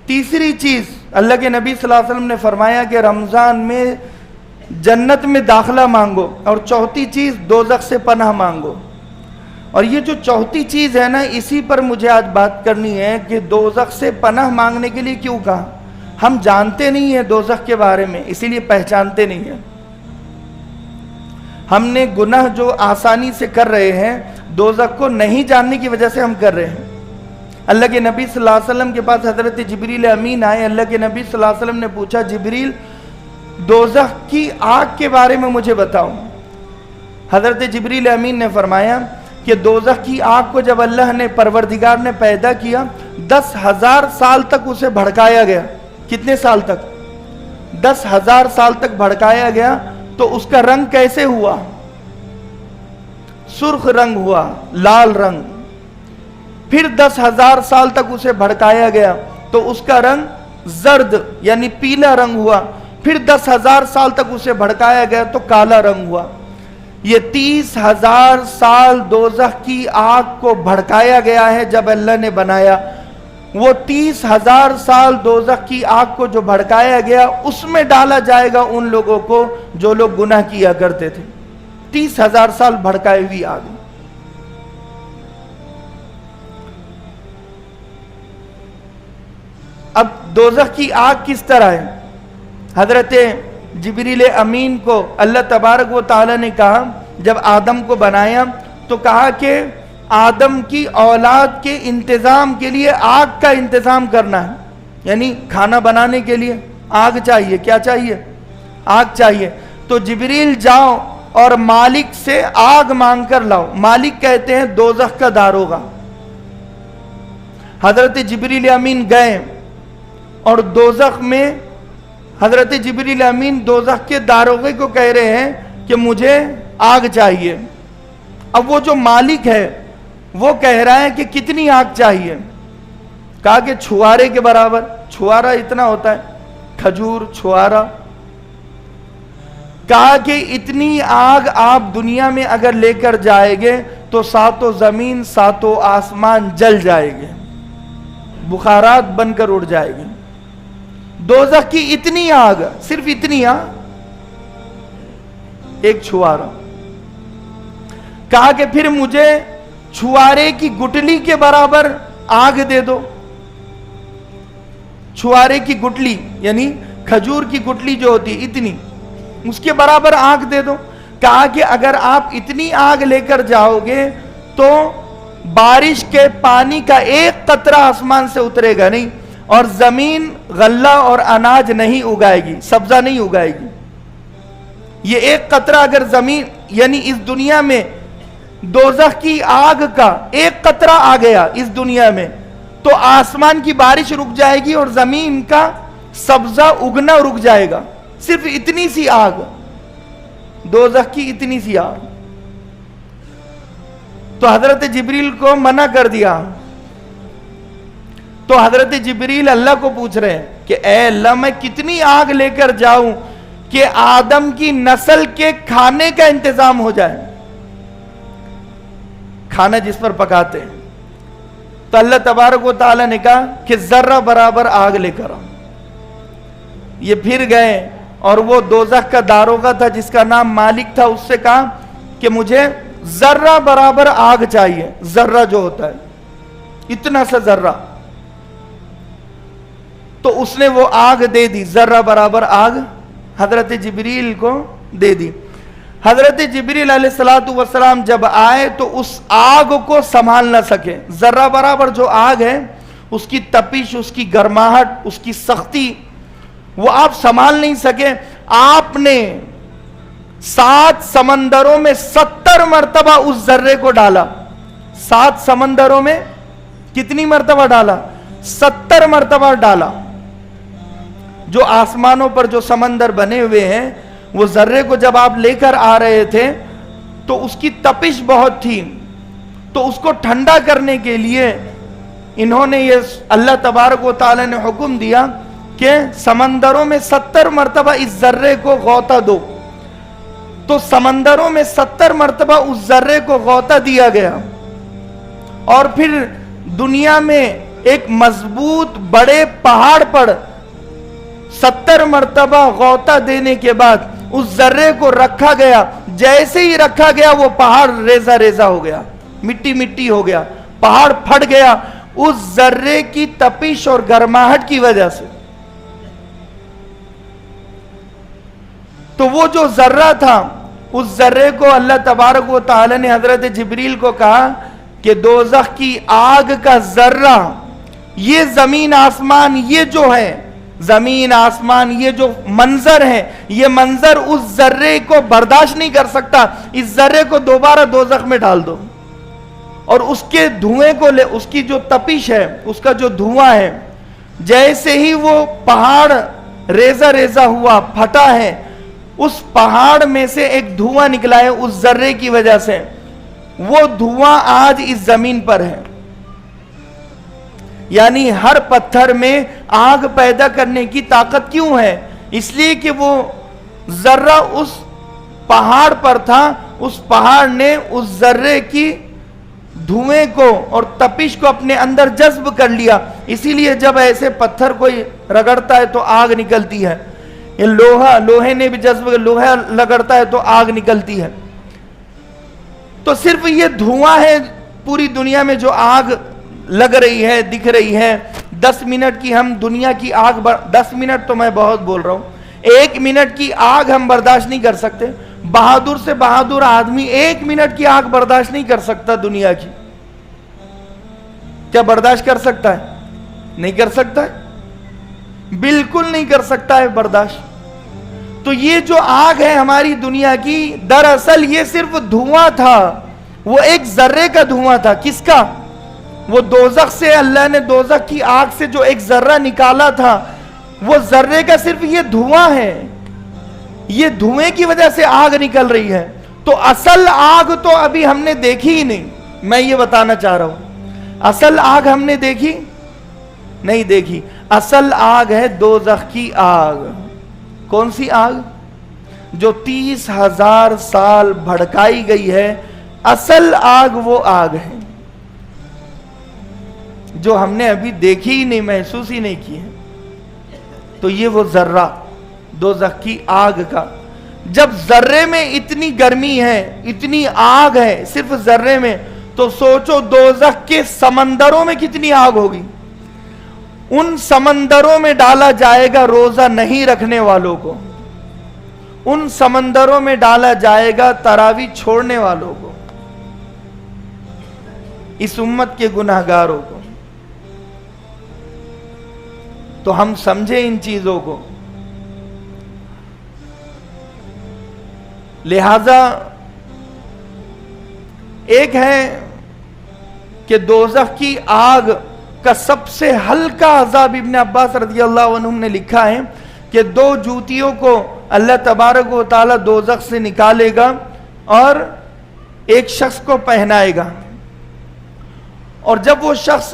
تیسری چیز اللہ کے نبی صلی اللہ علیہ وسلم نے فرمایا کہ رمضان میں جنت میں داخلہ مانگو، اور چوتھی چیز دوزخ سے پناہ مانگو۔ اور یہ جو چوتھی چیز ہے نا، اسی پر مجھے آج بات کرنی ہے کہ دوزخ سے پناہ مانگنے کے لیے کیوں کہا۔ ہم جانتے نہیں ہیں دوزخ کے بارے میں، اسی لیے پہچانتے نہیں ہیں۔ ہم نے گناہ جو آسانی سے کر رہے ہیں، دوزخ کو نہیں جاننے کی وجہ سے ہم کر رہے ہیں۔ اللہ کے نبی صلی اللہ علیہ وسلم کے پاس حضرت جبریل امین آئے۔ اللہ کے نبی صلی اللہ علیہ وسلم نے پوچھا، جبریل دوزخ کی آگ کے بارے میں مجھے بتاؤ۔ حضرت جبریل امین نے فرمایا کہ دوزخ کی آگ کو جب اللہ نے پروردگار نے پیدا کیا، 10,000 سال تک اسے بھڑکایا گیا۔ کتنے سال تک؟ 10,000 سال تک بھڑکایا گیا۔ تو اس کا رنگ کیسے ہوا؟ سرخ رنگ ہوا، لال رنگ۔ پھر 10,000 سال تک اسے بھڑکایا گیا تو اس کا رنگ زرد یعنی پیلا رنگ ہوا۔ پھر 10,000 سال تک اسے بھڑکایا گیا تو کالا رنگ ہوا۔ یہ 30,000 سال دوزخ کی آگ کو بھڑکایا گیا ہے جب اللہ نے بنایا۔ وہ 30,000 سال دوزخ کی آگ کو جو بھڑکایا گیا، اس میں ڈالا جائے گا ان لوگوں کو جو لوگ گناہ کیا کرتے تھے۔ 30,000 سال بھڑکائی ہوئی آگ۔ اب دوزخ کی آگ کس طرح ہے؟ حضرت جبریل امین کو اللہ تبارک و تعالی نے کہا، جب آدم کو بنایا تو کہا کہ آدم کی اولاد کے انتظام کے لیے آگ کا انتظام کرنا ہے، یعنی کھانا بنانے کے لیے آگ چاہیے۔ کیا چاہیے؟ آگ چاہیے۔ تو جبریل جاؤ اور مالک سے آگ مانگ کر لاؤ۔ مالک کہتے ہیں دوزخ کا داروغہ۔ حضرت جبریل امین گئے اور دوزخ میں حضرت جبریل امین دوزخ کے داروغے کو کہہ رہے ہیں کہ مجھے آگ چاہیے۔ اب وہ جو مالک ہے وہ کہہ رہا ہے کہ کتنی آگ چاہیے؟ کہا کہ چھوارے کے برابر۔ چھوارا اتنا ہوتا ہے، کھجور چھوارا۔ کہا کہ اتنی آگ آپ دنیا میں اگر لے کر جائیں گے تو ساتوں زمین ساتوں آسمان جل جائے گے، بخارات بن کر اڑ جائے گی۔ دوزخ کی اتنی آگ، صرف اتنی آگ، ایک چھوارا۔ کہا کہ پھر مجھے چھوارے کی گٹلی کے برابر آگ دے دو۔ چھوارے کی گٹلی یعنی کھجور کی گٹلی جو ہوتی اتنی، اس کے برابر آگ دے دو۔ کہا کہ اگر آپ اتنی آگ لے کر جاؤ گے تو بارش کے پانی کا ایک قطرہ آسمان سے اترے گا نہیں، اور زمین غلہ اور اناج نہیں اگائے گی، سبزہ نہیں اگائے گی۔ یہ ایک قطرہ اگر زمین یعنی اس دنیا میں دوزخ کی آگ کا ایک قطرہ آ گیا اس دنیا میں تو آسمان کی بارش رک جائے گی اور زمین کا سبزہ اگنا رک جائے گا۔ صرف اتنی سی آگ، دوزخ کی اتنی سی آگ۔ تو حضرت جبریل کو منع کر دیا۔ تو حضرت جبریل اللہ کو پوچھ رہے ہیں کہ اے اللہ، میں کتنی آگ لے کر جاؤں کہ آدم کی نسل کے کھانے کا انتظام ہو جائے، کھانا جس پر پکاتے ہیں۔ تو اللہ تبارک و تعالی نے کہا کہ ذرہ برابر آگ لے کر آؤ۔ یہ پھر گئے اور وہ دوزخ کا داروغہ تھا جس کا نام مالک تھا، اس سے کہا کہ مجھے ذرہ برابر آگ چاہیے۔ ذرہ جو ہوتا ہے اتنا سا ذرہ، تو اس نے وہ آگ دے دی، ذرہ برابر آگ حضرت جبریل کو دے دی۔ حضرت جبریل علیہ السلام جب آئے تو اس آگ کو سنبھال نہ سکے۔ ذرہ برابر جو آگ ہے، اس کی تپش، اس کی گرماہٹ، اس کی سختی، وہ آپ سنبھال نہیں سکے۔ آپ نے 7 سمندروں میں 70 مرتبہ اس ذرے کو ڈالا۔ 7 سمندروں میں کتنی مرتبہ ڈالا؟ 70 مرتبہ ڈالا۔ جو آسمانوں پر جو سمندر بنے ہوئے ہیں، وہ ذرے کو جب آپ لے کر آ رہے تھے تو اس کی تپش بہت تھی، تو اس کو ٹھنڈا کرنے کے لیے انہوں نے یہ اللہ تبارک و تعالی نے حکم دیا کہ سمندروں میں 70 مرتبہ اس ذرے کو غوطہ دو۔ تو سمندروں میں 70 مرتبہ اس ذرے کو غوطہ دیا گیا، اور پھر دنیا میں ایک مضبوط بڑے پہاڑ پر 70 مرتبہ غوطہ دینے کے بعد اس ذرے کو رکھا گیا. جیسے ہی رکھا گیا وہ پہاڑ ریزہ ریزہ ہو گیا, مٹی مٹی ہو گیا, پہاڑ پھٹ گیا اس ذرے کی تپش اور گرماہٹ کی وجہ سے. تو وہ جو ذرہ تھا, اس ذرے کو اللہ تبارک و تعالی نے حضرت جبریل کو کہا کہ دوزخ کی آگ کا ذرہ, یہ زمین آسمان, یہ جو ہے زمین آسمان, یہ جو منظر ہے, یہ منظر اس ذرے کو برداشت نہیں کر سکتا. اس ذرے کو دوبارہ دوزخ میں ڈال دو اور اس کے دھوئیں کو لے, اس کی جو تپش ہے, اس کا جو دھواں ہے, جیسے ہی وہ پہاڑ ریزہ ریزہ ہوا, پھٹا ہے, اس پہاڑ میں سے ایک دھواں نکلا ہے اس ذرے کی وجہ سے. وہ دھواں آج اس زمین پر ہے. یعنی ہر پتھر میں آگ پیدا کرنے کی طاقت کیوں ہے؟ اس لیے کہ وہ ذرہ اس پہاڑ پر تھا, اس پہاڑ نے اس ذرے کی دھوئیں کو اور تپش کو اپنے اندر جذب کر لیا. اسی لیے جب ایسے پتھر کوئی رگڑتا ہے تو آگ نکلتی ہے. یہ لوہے نے بھی جذب, لوہا رگڑتا ہے تو آگ نکلتی ہے. تو صرف یہ دھواں ہے پوری دنیا میں جو آگ لگ رہی ہے, دکھ رہی ہے. 10 منٹ کی ہم دنیا کی آگ 10 منٹ تو میں بہت بول رہا ہوں, 1 منٹ کی آگ ہم برداشت نہیں کر سکتے. بہادر سے بہادر آدمی 1 منٹ کی آگ برداشت نہیں کر سکتا دنیا کی. کیا برداشت کر سکتا ہے؟ نہیں کر سکتا ہے, بالکل نہیں کر سکتا ہے برداشت. تو یہ جو آگ ہے ہماری دنیا کی, دراصل یہ صرف دھواں تھا, وہ ایک ذرے کا دھواں تھا. کس کا؟ وہ دوزخ سے اللہ نے دوزخ کی آگ سے جو ایک ذرہ نکالا تھا, وہ ذرے کا صرف یہ دھواں ہے. یہ دھوئیں کی وجہ سے آگ نکل رہی ہے. تو اصل آگ تو ابھی ہم نے دیکھی ہی نہیں. میں یہ بتانا چاہ رہا ہوں, اصل آگ ہم نے دیکھی نہیں دیکھی. اصل آگ ہے دوزخ کی آگ. کون سی آگ؟ جو 30,000 سال بھڑکائی گئی ہے. اصل آگ وہ آگ ہے جو ہم نے ابھی دیکھی ہی نہیں, محسوس ہی نہیں کی ہے. تو یہ وہ ذرہ دوزخ کی آگ کا. جب ذرے میں اتنی گرمی ہے, اتنی آگ ہے صرف ذرے میں, تو سوچو دوزخ کے سمندروں میں کتنی آگ ہوگی. ان سمندروں میں ڈالا جائے گا روزہ نہیں رکھنے والوں کو, ان سمندروں میں ڈالا جائے گا تراویح چھوڑنے والوں کو, اس امت کے گناہگاروں کو. تو ہم سمجھیں ان چیزوں کو. لہذا ایک ہے کہ دوزخ کی آگ کا سب سے ہلکا عذاب, ابن عباس رضی اللہ عنہ نے لکھا ہے کہ 2 جوتیوں کو اللہ تبارک و تعالی دوزخ سے نکالے گا اور ایک شخص کو پہنائے گا. اور جب وہ شخص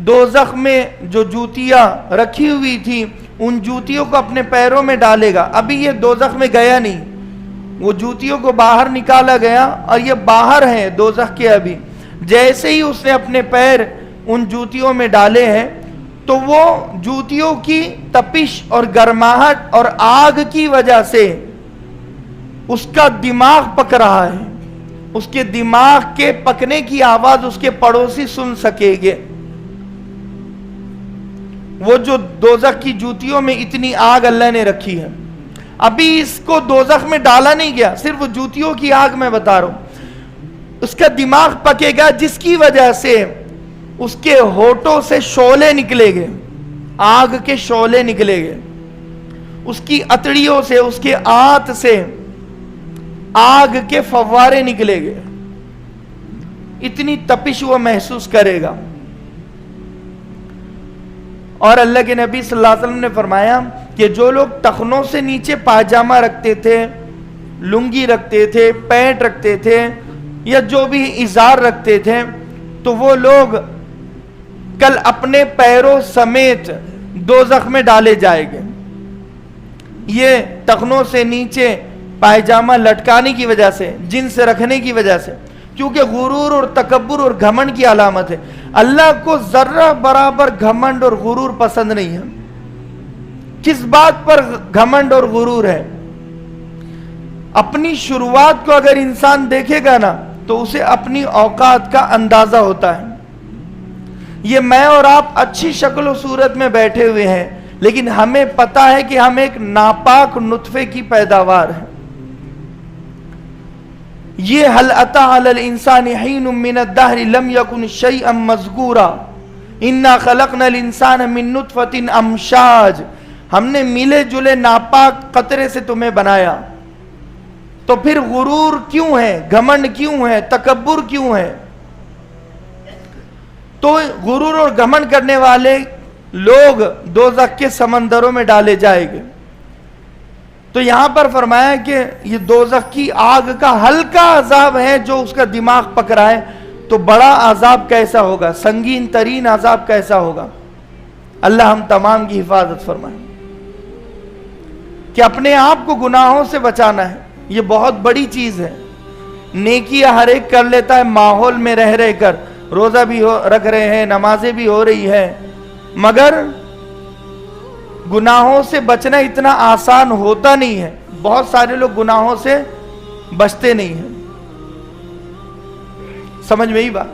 دوزخ میں جو جوتیاں رکھی ہوئی تھی ان جوتیوں کو اپنے پیروں میں ڈالے گا. ابھی یہ دوزخ میں گیا نہیں, وہ جوتیوں کو باہر نکالا گیا اور یہ باہر ہیں دوزخ کے. ابھی جیسے ہی اس نے اپنے پیر ان جوتیوں میں ڈالے ہیں تو وہ جوتیوں کی تپش اور گرماہٹ اور آگ کی وجہ سے اس کا دماغ پک رہا ہے. اس کے دماغ کے پکنے کی آواز اس کے پڑوسی سن سکے گے. وہ جو دوزخ کی جوتیوں میں اتنی آگ اللہ نے رکھی ہے, ابھی اس کو دوزخ میں ڈالا نہیں گیا, صرف جوتیوں کی آگ میں بتا رہا ہوں. اس کا دماغ پکے گا جس کی وجہ سے اس کے ہونٹوں سے شعلے نکلے گے, آگ کے شعلے نکلے گے. اس کی اتڑیوں سے, اس کے آنت سے آگ کے فوارے نکلے گے. اتنی تپش وہ محسوس کرے گا. اور اللہ کے نبی صلی اللہ علیہ وسلم نے فرمایا کہ جو لوگ ٹخنوں سے نیچے پاجامہ رکھتے تھے, لنگی رکھتے تھے, پینٹ رکھتے تھے یا جو بھی ازار رکھتے تھے, تو وہ لوگ کل اپنے پیروں سمیت دوزخ میں ڈالے جائیں گے. یہ ٹخنوں سے نیچے پائجامہ لٹکانے کی وجہ سے, جن سے رکھنے کی وجہ سے, کیونکہ غرور اور تکبر اور گھمنڈ کی علامت ہے. اللہ کو ذرہ برابر گھمنڈ اور غرور پسند نہیں ہے. کس بات پر گھمنڈ اور غرور ہے؟ اپنی شروعات کو اگر انسان دیکھے گا نا تو اسے اپنی اوقات کا اندازہ ہوتا ہے. یہ میں اور آپ اچھی شکل و صورت میں بیٹھے ہوئے ہیں، لیکن ہمیں پتا ہے کہ ہم ایک ناپاک نطفے کی پیداوار ہیں. یہ هل اتى على الانسان حين من الدهر لم يكن شيئا مذكورا انا خلقنا الانسان من نطفة امشاج. ہم نے ملے جلے ناپاک قطرے سے تمہیں بنایا. تو پھر غرور کیوں ہے؟ گھمنڈ کیوں ہے؟ تکبر کیوں ہے؟ تو غرور اور گھمنڈ کرنے والے لوگ دوزخ کے سمندروں میں ڈالے جائیں گے. تو یہاں پر فرمایا کہ یہ دوزخ کی آگ کا ہلکا عذاب ہے جو اس کا دماغ پکڑائے، تو بڑا عذاب کیسا ہوگا، سنگین ترین عذاب کیسا ہوگا. اللہ ہم تمام کی حفاظت فرمائے. کہ اپنے آپ کو گناہوں سے بچانا ہے، یہ بہت بڑی چیز ہے. نیکیاں ہر ایک کر لیتا ہے ماحول میں رہ کر، روزہ بھی رکھ رہے ہیں، نمازیں بھی ہو رہی ہے، مگر گناہوں سے بچنا اتنا آسان ہوتا نہیں ہے. بہت سارے لوگ گناہوں سے بچتے نہیں ہیں. سمجھ میں ہی بات؟